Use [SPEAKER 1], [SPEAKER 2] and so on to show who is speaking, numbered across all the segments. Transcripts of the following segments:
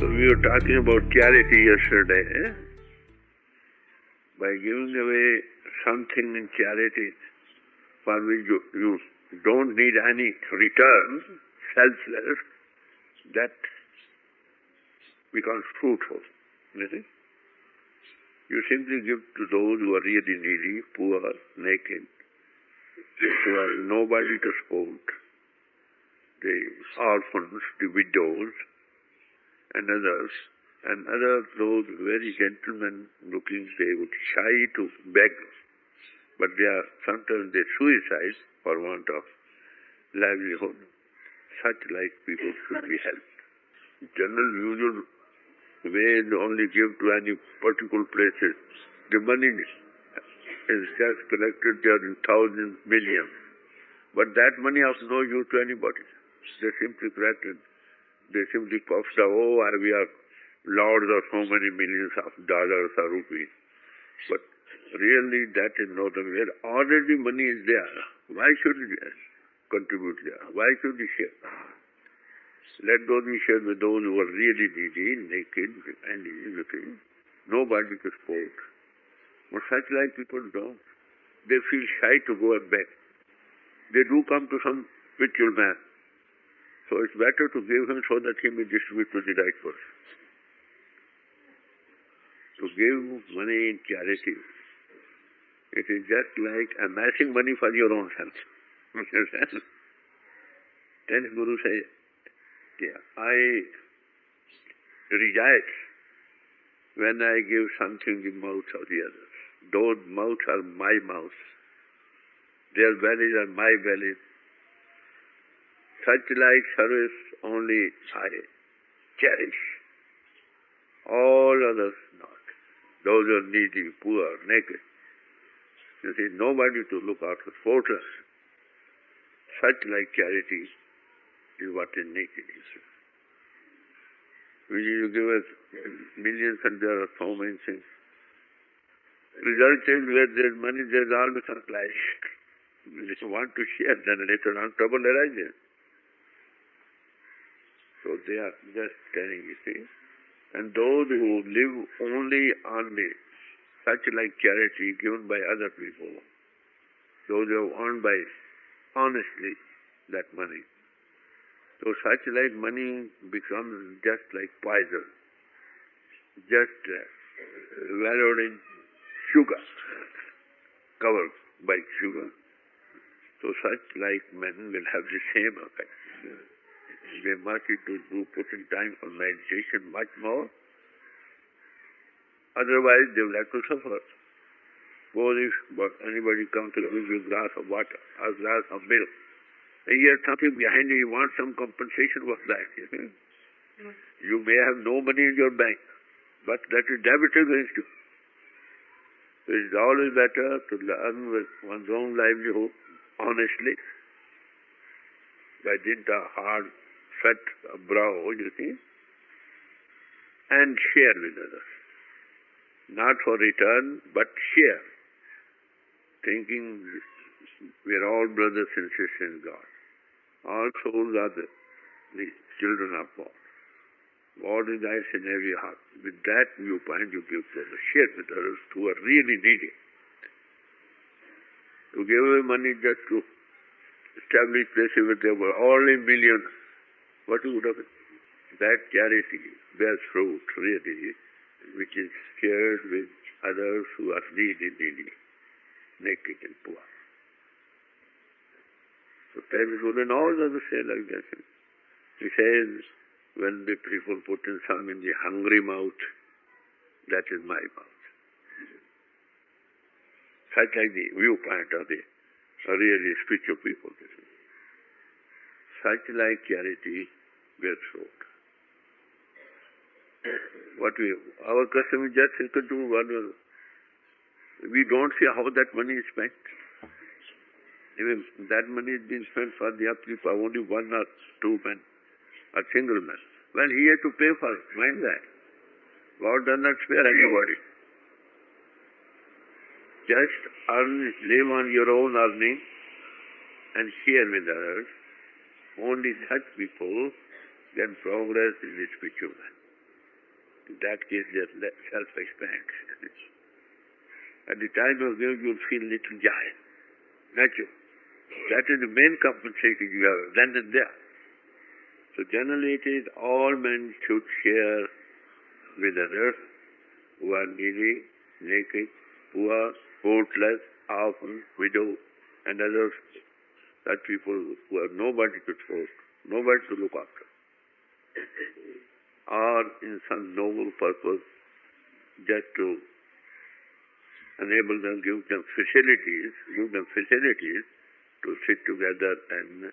[SPEAKER 1] So we were talking about charity yesterday. By giving away something in charity for which you don't need any return, selfless, that becomes fruitful. You see? You simply give to those who are really needy, poor, naked, who have nobody to support, the orphans, the widows, and others, those very gentlemen looking, they would shy to beg, but sometimes they suicide for want of livelihood. Such like people should be helped. General usual way they only give to any particular places. The money is just collected there in thousands, millions. But that money has no use to anybody. They simply collected. They simply puffed out, we are lords of so many millions of dollars or rupees. But really that is not the way. Already money is there. Why should we contribute there? Why should we share? Let those be shared with those who are really needy, naked, and looking. Nobody to support. But such like people don't. They feel shy to go and beg. They do come to some spiritual man. So it's better to give him so that he may distribute to the right person. To give money in charity, it is just like amassing money for your own self. Then Guru says, I rejoice when I give something in the mouth of the others. Those mouths are my mouths. Their bellies are my bellies. Such like service only I cherish. All others not. Those are needy, poor, naked. You see, nobody to look after, support us. Such like charity is what is naked. You give us millions and there are so many things. Result is where there is money, there is always a clash. If you want to share, then later on trouble arises. So they are just telling, you see. And those who live only on the such like charity given by other people, those who have earned by honestly that money. So such like money becomes just like poison, just valued in sugar, covered by sugar. So such like men will have the same effect. They must put in time for meditation much more. Otherwise, they will have to suffer. Suppose if anybody comes to give you a glass of water, a glass of milk, and you have something behind you, you want some compensation for that. You may have no money in your bank, but that is debited against you. So it is always better to earn with one's own livelihood honestly, by dint of hard sweat brow, you see, and share with others. Not for return, but share. Thinking we are all brothers and sisters in God. All souls are the children of God. God resides in every heart. With that viewpoint, you give to others. Share with others who are really needy. To give away money just to establish places where there were only millions, what would have been? That charity bears fruit, really, which is shared with others who are really needy, naked and poor. So Guru and all others say like that. He says, when the people put in some in the hungry mouth, that is my mouth. Such like the viewpoint of the really spiritual people. Such like charity bears fruit. Our custom is just to do whatever. We don't see how that money is spent. Even that money is being spent for the upkeep of only one or two men, a single man. Well, he had to pay for it, mind that. God does not spare anybody. Just live on your own earning and share with others. Only such people can progress in the spiritual life. In that case, their self expands. At the time of giving, you'll feel little joy, natural. That is the main compensation you have, then and there. So generally it is all men should share with others who are needy, naked, poor, portless, orphan, widow, and others, such people who have nobody to support, nobody to look after, or in some noble purpose, just to enable them, give them facilities to sit together and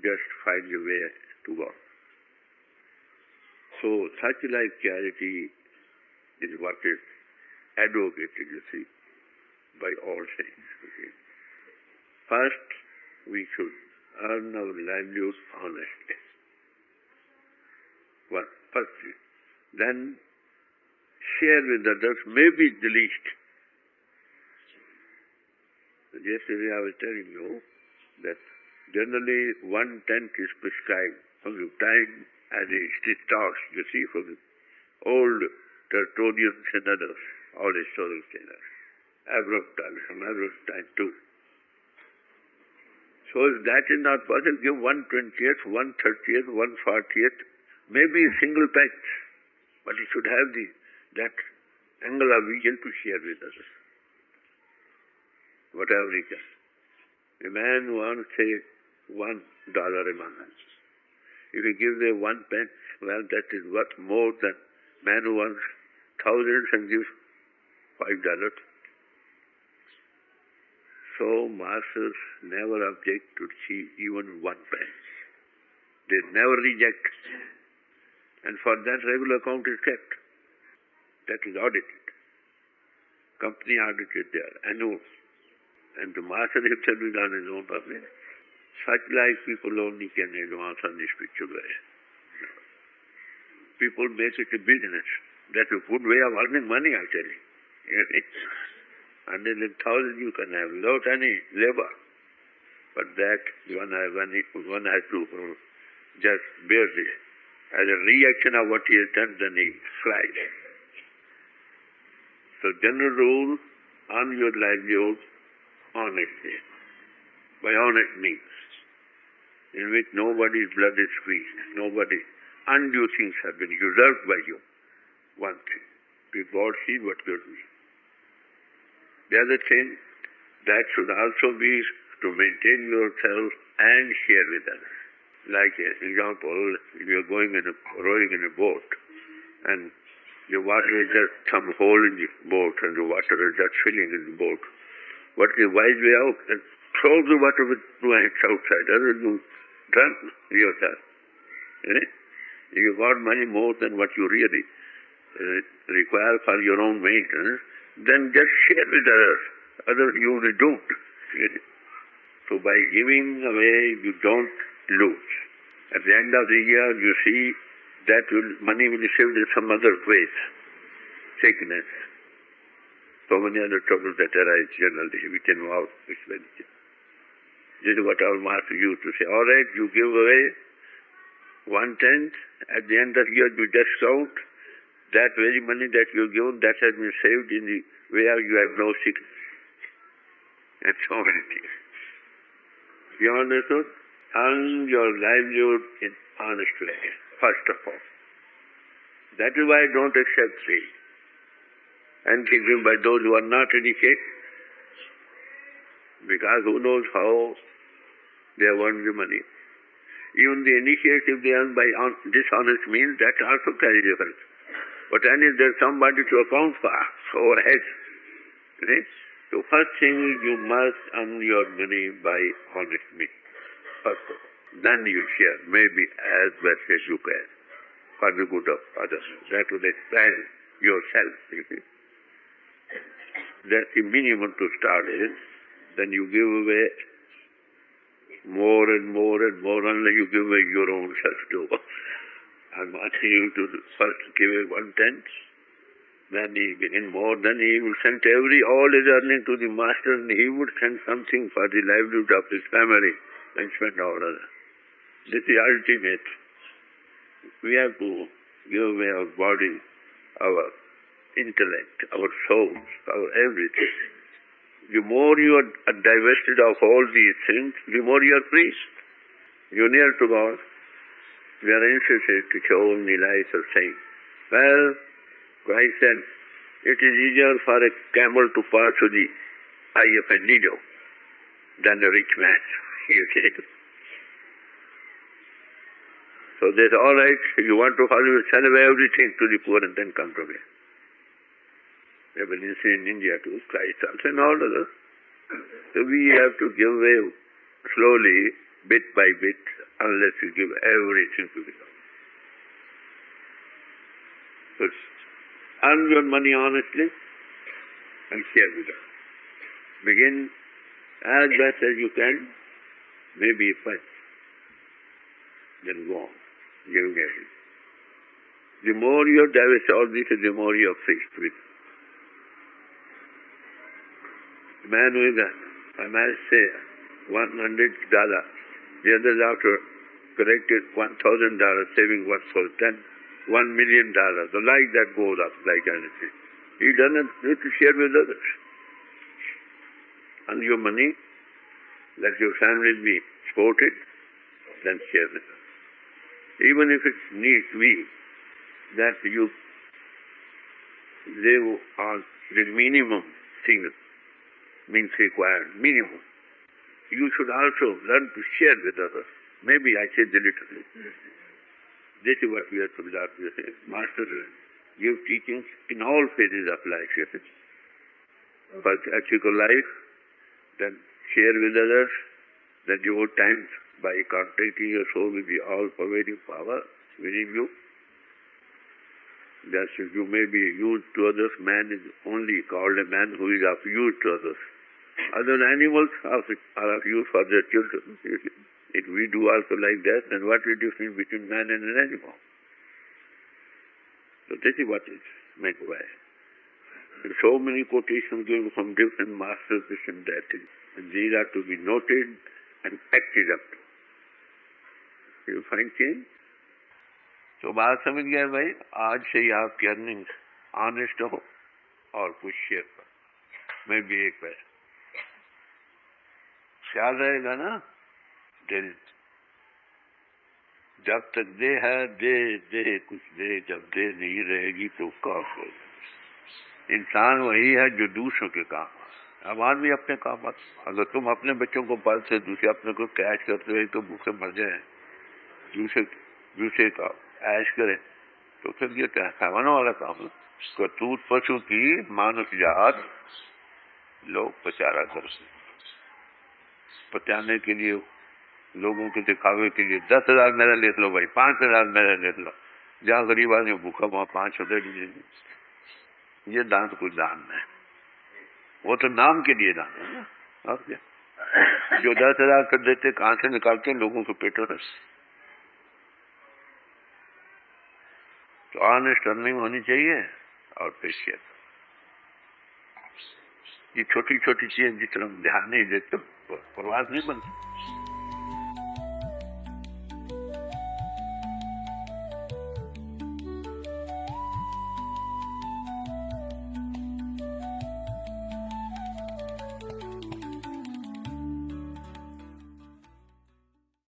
[SPEAKER 1] just find a way to work. So such like charity is what is advocated, you see, by all saints. Okay. First, we should earn our livelihood honestly. Well, first, then share with others, maybe the least. Yesterday I was telling you that generally 1/10 is prescribed from the time as it starts, you see, from the old Tertullians and others, all historical sailors, Abraham time too. So if that is not possible, give 1/20th, 1/30th, 1/40th, maybe a single pence, but it should have that angle of vision to share with others. Whatever he can. A man wants, say, $1 a month. If he gives a 1 pence, well, that is worth more than man who wants thousands and gives $5. So masters never object to see even 1 pence. They never reject. And for that regular account is kept. That is audited. Company audited there, annual. And the master himself is on his own public. Such like people only can advance on this spiritual way. People make it a business. That's a good way of earning money, I tell you. And in 1,000 you can have without any labor. But that one has to just bear this. As a reaction of what he has done, then he flies. So general rule, earn your livelihood honestly, by honest means, in which nobody's blood is squeezed, nobody undue things have been usurped by you. One thing, God sees what you're doing. The other thing, that should also be to maintain yourself and share with others. Like an example, if you're rowing in a boat, and the water is just some hole in the boat, and the water is just filling in the boat. What is the wise way out? And throw the water with 2 hands outside, otherwise you drown yourself. If you got money more than what you really require for your own maintenance, then just share with others. Otherwise you will don't. So by giving away, you don't lose. At the end of the year, you see that money will be saved in some other place. Sickness. So many other troubles that arise generally, which involve expenditure. This is what our master used to say. All right, you give away 1/10. At the end of the year, you just count that very money that you have given, that has been saved in the where you have no sickness. And so many things. You understood? Earn your livelihood in honest way, first of all. That is why I don't accept free. And given by those who are not educated, because who knows how they have earned the money. Even the initiative they earn by dishonest means, that also carries difference. But then if there is somebody to account for, so ahead. So first thing is you must earn your money by honest means. First of all. Then you share, maybe as best as you can, for the good of others. That will expand yourself. That's the minimum to start is. Then you give away more and more and more unless you give away your own self too. I'm asking you to first give away 1/10, then he begin more, then he will send all his earning to the master, and he would send something for the livelihood of his family and spend all other. This is ultimate. We have to give away our body, our intellect, our souls, our everything. The more you are divested of all these things, the more you are free. You are near to God. We are interested to show only light of saying, well, Christ said, it is easier for a camel to pass through the eye of a needle than a rich man. You see? So that's all right. If you want to follow, send away everything to the poor and then come to me. We have been in India too, Christ also and all others. So we have to give away slowly, bit by bit, unless we give everything to the God. So earn your money honestly and share with us. Begin as best as you can, maybe first. Then go on, giving everything. The more you divest all this, the more you are free with. The man with I might say $100, the others after collected $1,000, saving what for $1 million. So like that goes up like anything. He doesn't need to share with others. And your money, let your family be supported, then share with us. Even if it needs to be that you live on the minimum things means required, minimum. You should also learn to share with others. Maybe I said a little bit. This is what we have to learn. Master, give teachings in all phases of life. First, ethical life, then share with others, then devote time by contacting your soul with the all-pervading power within you. That you may be used to others. Man is only called a man who is of use to others. Other animals are of use for their children. If we do also like that, then what is the difference between man and an animal? So this is what is meant by. And so many quotations given from different masters, this and that. And these are to be noted and acted up to. You find change? तो बात समझ गए भाई, आज से ही आपकी earning honest हो और कुछ शेयर करो। मैं भी एक पैसा ख्याल रहेगा ना, दिल जब तक दे है दे कुछ दे, जब दे नहीं रहेगी तो क्या होगा। इंसान वही है जो दूसरों के काम आता। अब आदमी अपने काम आता। अगर तुम अपने बच्चों को पालते, दूसरे अपने को कैश करते हुए तो भूखे मर जाए, दूसरे का ऐश करे, तो फिर ये क्या हैवानों वाला काम है। कतूत पशु की मानव जात लोग पचारा करते, पचाने के लिए, लोगों के दिखावे के लिए 10,000 मेरा ले लो भाई, 5,000 मेरा ले लो। जहाँ गरीब आदमी भूखा वहाँ 5,000 दीजिए। ये दान तो कुछ दान है, वो तो नाम के लिए दान है ना। और क्या, जो 10,000 कर देते कहाँ से निकालते हैं लोगों के पेटों से। तो ऑनेस्ट अर्निंग होनी चाहिए और पेशियत। ये छोटी छोटी चीजें जिस तरह ध्यान नहीं देते प्रवास नहीं बनता।